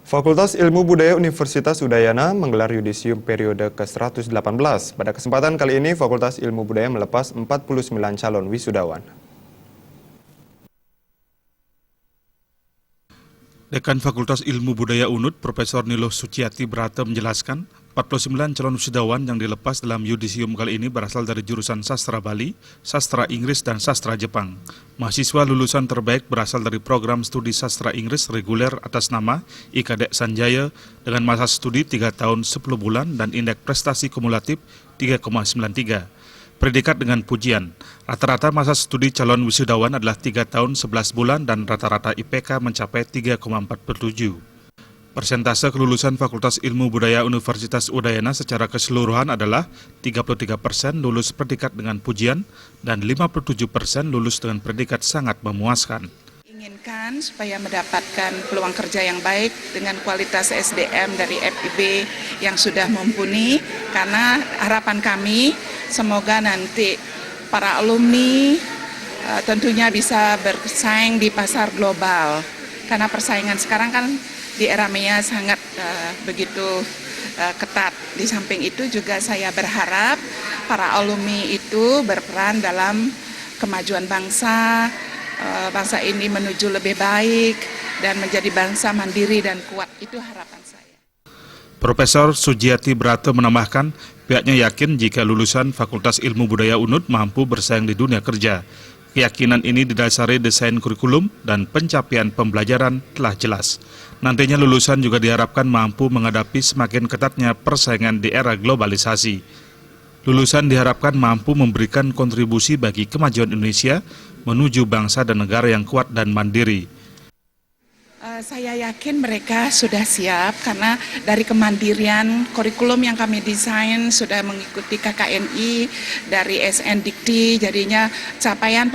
Fakultas Ilmu Budaya Universitas Udayana menggelar yudisium periode ke-118. Pada kesempatan kali ini, Fakultas Ilmu Budaya melepas 49 calon wisudawan. Dekan Fakultas Ilmu Budaya UNUD, Profesor Nilo Suciati Brata menjelaskan, 49 calon wisudawan yang dilepas dalam yudisium kali ini berasal dari jurusan Sastra Bali, Sastra Inggris, dan Sastra Jepang. Mahasiswa lulusan terbaik berasal dari program studi Sastra Inggris reguler atas nama IKADEK Sanjaya dengan masa studi 3 tahun 10 bulan dan indeks prestasi kumulatif 3,93. Predikat dengan pujian. Rata-rata masa studi calon wisudawan adalah 3 tahun 11 bulan dan rata-rata IPK mencapai 3,47. Persentase kelulusan Fakultas Ilmu Budaya Universitas Udayana secara keseluruhan adalah 33% lulus predikat dengan pujian dan 57% lulus dengan predikat sangat memuaskan. Inginkan supaya mendapatkan peluang kerja yang baik dengan kualitas SDM dari FIB yang sudah mumpuni, karena harapan kami semoga nanti para alumni tentunya bisa bersaing di pasar global, karena persaingan sekarang kan di era maya sangat begitu ketat. Di samping itu juga saya berharap para alumni itu berperan dalam kemajuan bangsa, bangsa ini menuju lebih baik dan menjadi bangsa mandiri dan kuat. Itu harapan saya. Profesor Suciati Brata menambahkan, pihaknya yakin jika lulusan Fakultas Ilmu Budaya UNUD mampu bersaing di dunia kerja. Keyakinan ini didasari desain kurikulum dan pencapaian pembelajaran telah jelas. Nantinya lulusan juga diharapkan mampu menghadapi semakin ketatnya persaingan di era globalisasi. Lulusan diharapkan mampu memberikan kontribusi bagi kemajuan Indonesia menuju bangsa dan negara yang kuat dan mandiri. Saya yakin mereka sudah siap karena dari kemandirian kurikulum yang kami desain sudah mengikuti KKNI dari SN Dikti, jadinya capaian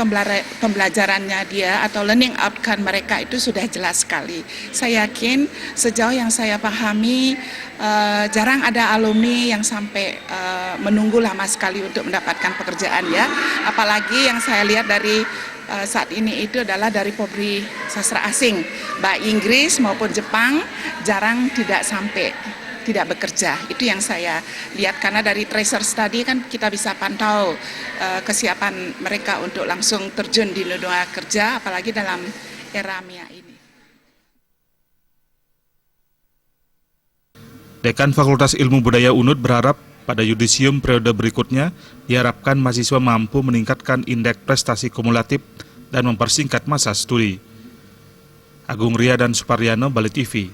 pembelajarannya dia atau learning outcome mereka itu sudah jelas sekali. Saya yakin sejauh yang saya pahami jarang ada alumni yang sampai menunggu lama sekali untuk mendapatkan pekerjaan ya. Apalagi yang saya lihat dari saat ini itu adalah dari Pobri sastra asing, baik Inggris maupun Jepang jarang tidak bekerja. Itu yang saya lihat karena dari tracer study kan kita bisa pantau kesiapan mereka untuk langsung terjun di dunia kerja, apalagi dalam era maya ini. Dekan Fakultas Ilmu Budaya UNUD berharap pada yudisium periode berikutnya diharapkan mahasiswa mampu meningkatkan indeks prestasi kumulatif dan mempersingkat masa studi. Agung Ria dan Suparyano, Bali TV.